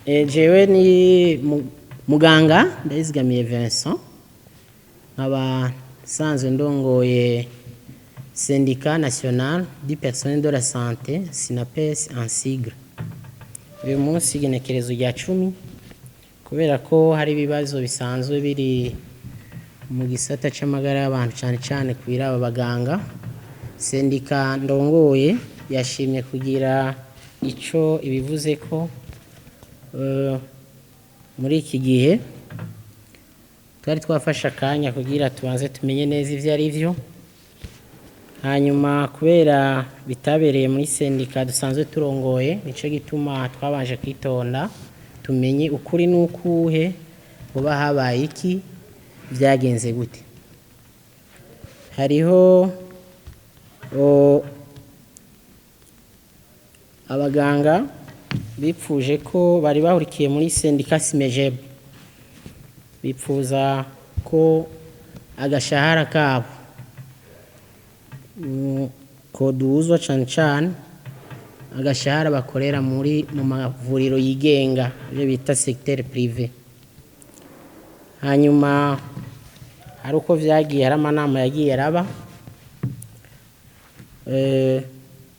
jewe ni muganga Ndayizigamiye Vincent, nkaba sanzwe ndongoye Syndicat National du Personnel de la Santé SNAPES en sigle. Uyu munsi igenekerezo rya 10 kubera ko hari ibibazo bisanzwe biri mu gisata c'amagara y'abantu cyane kwira abaganga, sendika ndongoye yashimye kugira ico ibivuze ko muri iki gihe twari twafasha akanya kugira tubanze tumenye neza ivyo ari vyo, hanyuma kubera bitabereye muri sendika dusanzwe turongoye nico gituma twabanje kwitonda tumenye ukuri n'ukuhe buba habaye iki vyagenze gute. Hariho abaganga bipfuje ko bari bahurikiye muri sendika SMEJEB, bipfuza ko agashahara kabo koduzwa cane agashahara bakorera mu mavuriro yigenga byo bita secteur privé. Hanyuma hari uko vyagiye hari amanama yagiye araba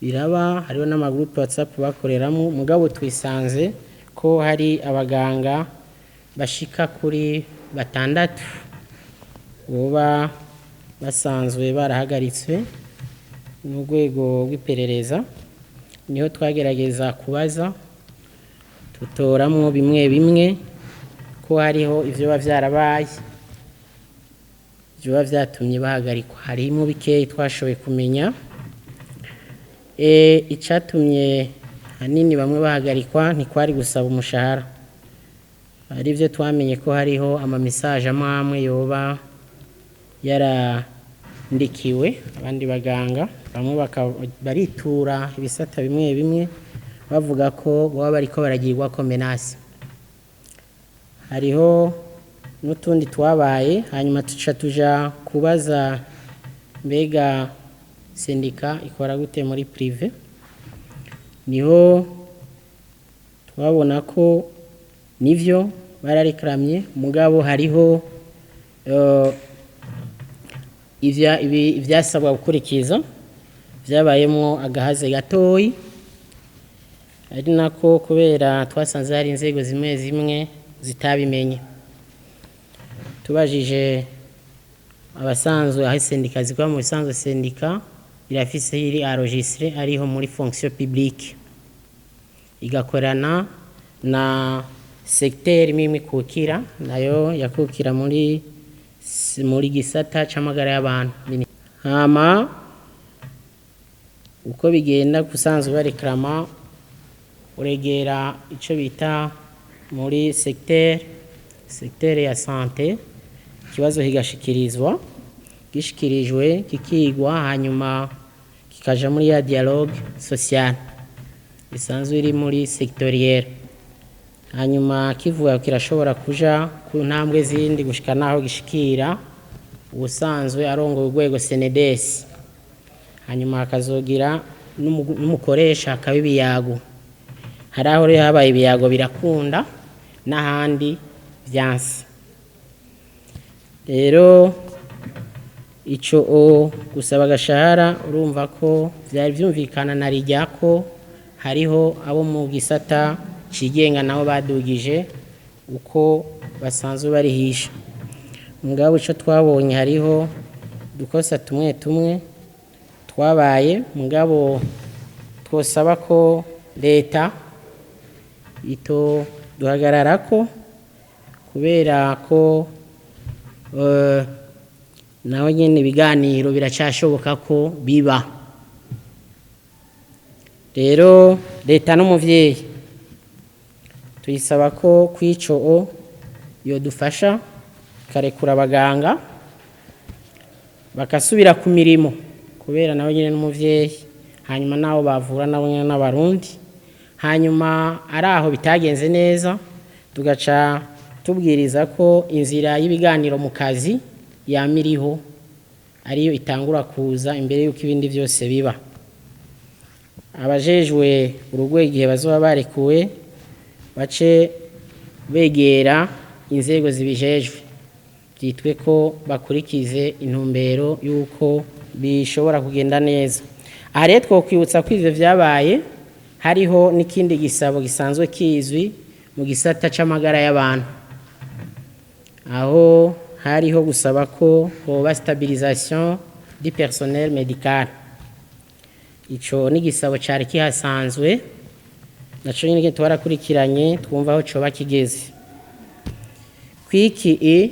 biraba, hariho n'amagroupe WhatsApp bakoreramo, mugabo twisanze ko hari abaganga bashika kuri 6 boba basanzwe barahagaritswe n'urwego rw'iperereza. Niho twagerageza kubaza tutoramwo bimwe ko hariho ivyo bavyarabaye byo bavyatumye bahagarikwa. Harimo bikeyi twashoboye kumenya. Icatumye hanini bamwe bahagarikwa ntikwari gusaba umushahara, hari ivyo twamenye ko hariho ama message amwe yoba yarandikiwe abandi baganga, bamwe baritura ibisata bimwe bavuga ko baba bariko baragirwa ko menace. Hariho n'utundi twabaye, hanyuma tuja kubaza mbega sendika ikora gute muri privé. Niho twabona ko nivyo bararekramye, mugabo hariho ivyasabwa gukurikiza vyabayemwo agahaze gatoyi, ari nako kubera twasanze hari inzego zimwe zitabimenye. Tubajije abasanzwe aho sendika zikora mu bisanzwe, sendika irafise iri enregistré ariho muri fonction publique, igakorana na secteur mimi kukira nayo yakukira muri gisata c'amagara y'abantu. Hama uko bigenda kusanzwe bareklama uregera ico bita muri secteur ya santé, ikibazo higashikirizwa, gishikirijwe kikigwa, hanyuma kikaja muri ya dialogue social isanzwe iri muri sectoriel, hanyuma kivuga kirashobora kuja ku ntambwe zindi gushika naho gishikira ubusanzwe arongo urwego SNDS, hanyuma akazogira n'umukoresha akabibiyago. Hari aho rero habaye ibiyago birakunda n'ahandi vyanse. Rero ico gusaba agashahara urumva ko vyari vyumvikana na rijya ko hariho abo mu gisata cigenga nabo badugije uko basanzwe barihisha. Mugabo ico twabonye hariho dukosa tumwe twabaye, mugabo twosaba ko leta ito duhagararako kubera ko naho nyene ibiganiro biracashoboka ko biba. Rero leta n'umuvyeyi tuyisaba ko kwico yodufasha karekura abaganga bakasubira ku mirimo, kubera naho nyene n'umuvyeyi, hanyuma naho bavura nabo nyene n'abarundi. Hanyuma araho bitagenze neza tugaca tubwiriza ko inzira y'ibiganiro mu kazi yamiriho ariyo itangura kuza imbere yuko ibindi byose biba. Abajejwe urugwe igihe bazoba barekuwe bace begera inzego zibijejwe byitwe ko bakurikize intumbero y'uko bishobora kugenda neza. Aha rero twokwibutsa ko ivyo vyabaye hariho n'ikindi gisabo gisanzwe kizwi mu gisata c'amagara y'abantu, aho hariho gusaba ko hoba stabilisation du personnel médical. Ico ni gisabo cari kihasanzwe naco nyine twarakurikiranye twumva aho coba kigeze. Kwiki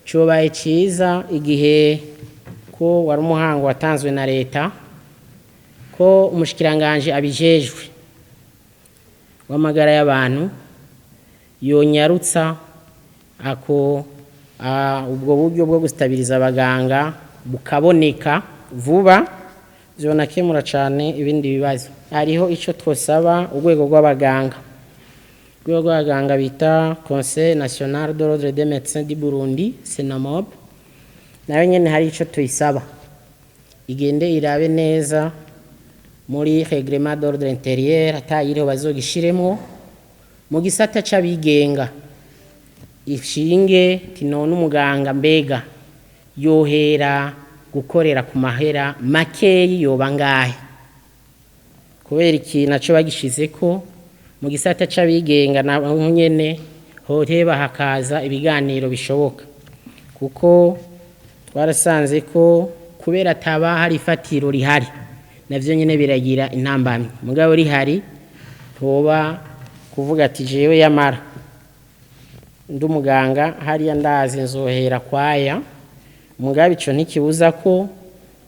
cobaye ciza igihe ko wari umuhango watanzwe na leta ko umushikiranganje abijejwe w'amagara y'abantu yonyarutsa ako ubwo buryo bwo gustabiliza abaganga bukaboneka vuba, vyonakemura cane ibindi bibazo. Hariho ico twosaba urwego rw'abaganga, urwego rw'abaganga bita Conseil National de l'Ordre des Médecins du Burundi Senamob, nayo nyene hari ico tuyisaba igende irabe neza muri règlement d'ordre intérieur atayiriho bazogishiremwo mu gisata c'abigenga, ishinge tinone umuganga mbega yohera gukorera ku mahera makeyi yoba ngahe, kubera iki naco bagishizeko mu gisata c'abigenga naho nyene horeba hakaza ibiganiro bishoboka, kuko twarasanze ko kubera taba hari ifatiro rihari navyo nyene biragira intambamye, mugabo rihari toba kuvuga ati jewe yamara ndumuganga hariya ndazi nzohera kwaya, mugabo ico ntikibuza ko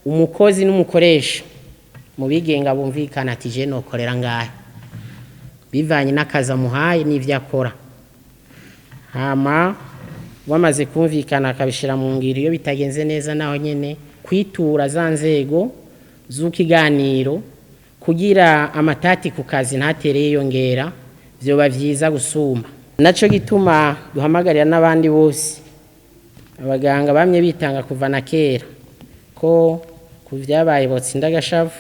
umukozi n'umukoresha mu bigenga bumvikana ati je nokorera ngahe bivanye n'akazi amuhaye n'ivyo akora, hama bamaze kumvikana akabishira mu ngiro. Iyo bitagenze neza naho nyene kwitura za nzego z'ukiganiro kugira amatati ku kazi ntatereye yongera, vyoba vyiza gusumba. Naco gituma duhamagarira n'abandi bose abaganga bamye bitanga kuva na kera ko kuvyabaye botsinda gashavu,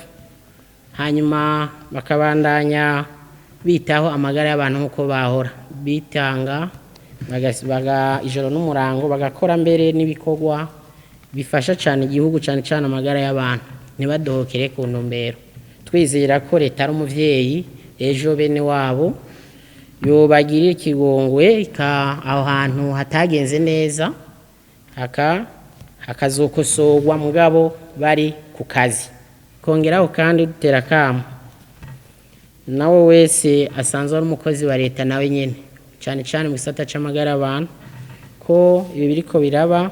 hanyuma bakabandanya bitaho amagara y'abantu nkuko bahora bitanga ijoro n'umurango, bagakora mbere n'ibikorwa bifasha cyane igihugu, cyane cyane amagara y'abantu ntibadohokere ku ntumbero. Twizera ko leta ari umuvyeyi, ejo bene wabo yobagirira ikigongwe aho hantu hatagenze neza hakazokosorwa mugabo bari ku kazi. Kongeraho kandi dutera kamo nawe wese asanzwe ari umukozi wa leta nawe nyene cyane cyane mu gisata c'amagara abantu ko ibi biriko biraba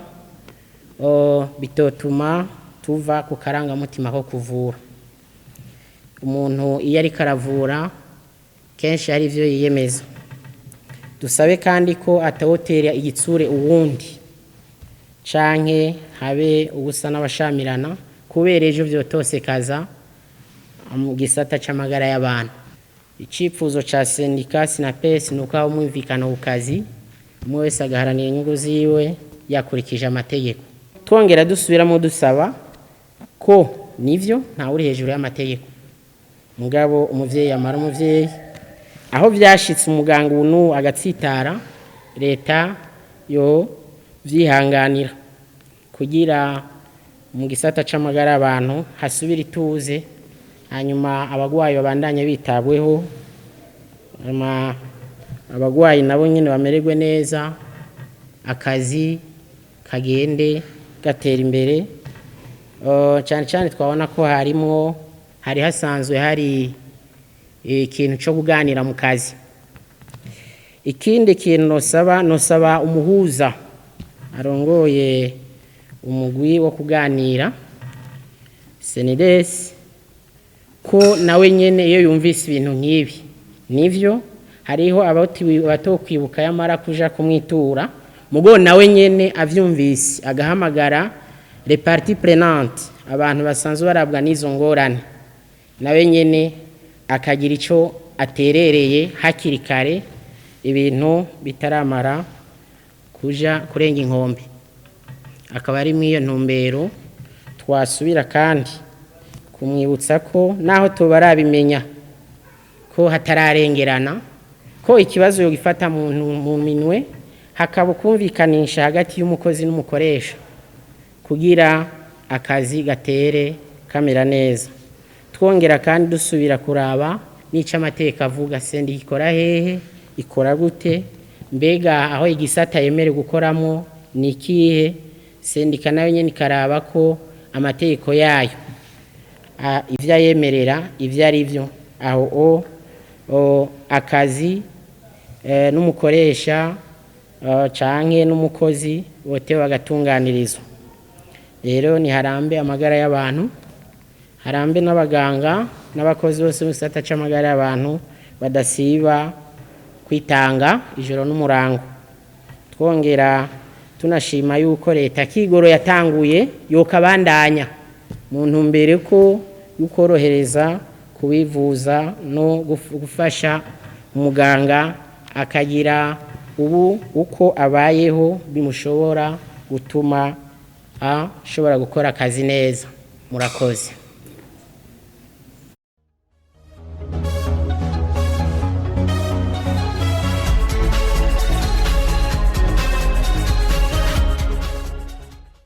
bitotuma tuva ku karangamutima ko kuvura. Umuntu iyo ari karavura kenshi hari ivyo yiyemeza. Dusabe kandi ko atawotera igitsure uwundi canke habe ubusa n'abashamirana kubera ejo vyotose kaza mu gisata c'amagara y'abantu. Icifuzo ca sendika Sinapes nuko aho mwumvikana ku kazi umwe wese agaharanira inyungu ziwe yakurikije amategeko. Twongera dusubiramo dusaba ko nivyo nta uri hejuru y'amategeko, mugabo umuvyeyi amara umuvyeyi. Aho vyashitse umuganga unu agatsitara, leta yo vyihanganira kugira mu gisata c'amagara abantu hasubira ituze, hanyuma abagwayi babandanye bitabweho, abagwayi nabo nyine bamererwe neza, akazi kagende gatera imbere. Cyane cyane twabona ko hari hasanzwe hari ikintu cyo kuganira mu kazi. Ikindi kintu nosaba umuhuza arongoye umugwi wo kuganira Senides ko nawe nyene iyo yumvise ibintu nk'ibi nivyo hariho abatokwibuka yamara kuja kumwitura, mugo nawe nyene avyumvise agahamagara les parties prenantes, abantu basanzwe barabwa n'izo ngorane, nawe nyene akagira ico aterereye hakiri kare ibintu bitaramara kuja kurenga inkombe. Akaba ari mwiyo ntumbero twasubira kandi kumwibutsa ko naho tubarabimenya ko hatararengerana ko ikibazo yogifata mu minwe hakaba kumvikanisha hagati y'umukozi n'umukoresha kugira akazi gatere kamera neza. Twongera kandi dusubira kuraba nica amateka avuga sendi ikora hehe, ikora gute, mbega aho igisata yemere gukoramo ni kihe, sendika nayo nyene ikaraba ko amategeko yayo ivya yemerera ivyo ari byo, aho akazi n'umukoresha canke n'umukozi bote bagatunganirizwa. Rero ni harambe amagara y'abantu, harambe n'abaganga n'abakozi bose mu gisata c'amagara y'abantu badasiba kwitanga ijoro n'umurango. Twongera tunashima yuko leta kigoro yatanguye yokabandanya mu ntumbere ko yukorohereza kubivuza no gufasha umuganga akagira uko abayeho bimushobora gutuma ashobora gukora akazi neza. Murakoze.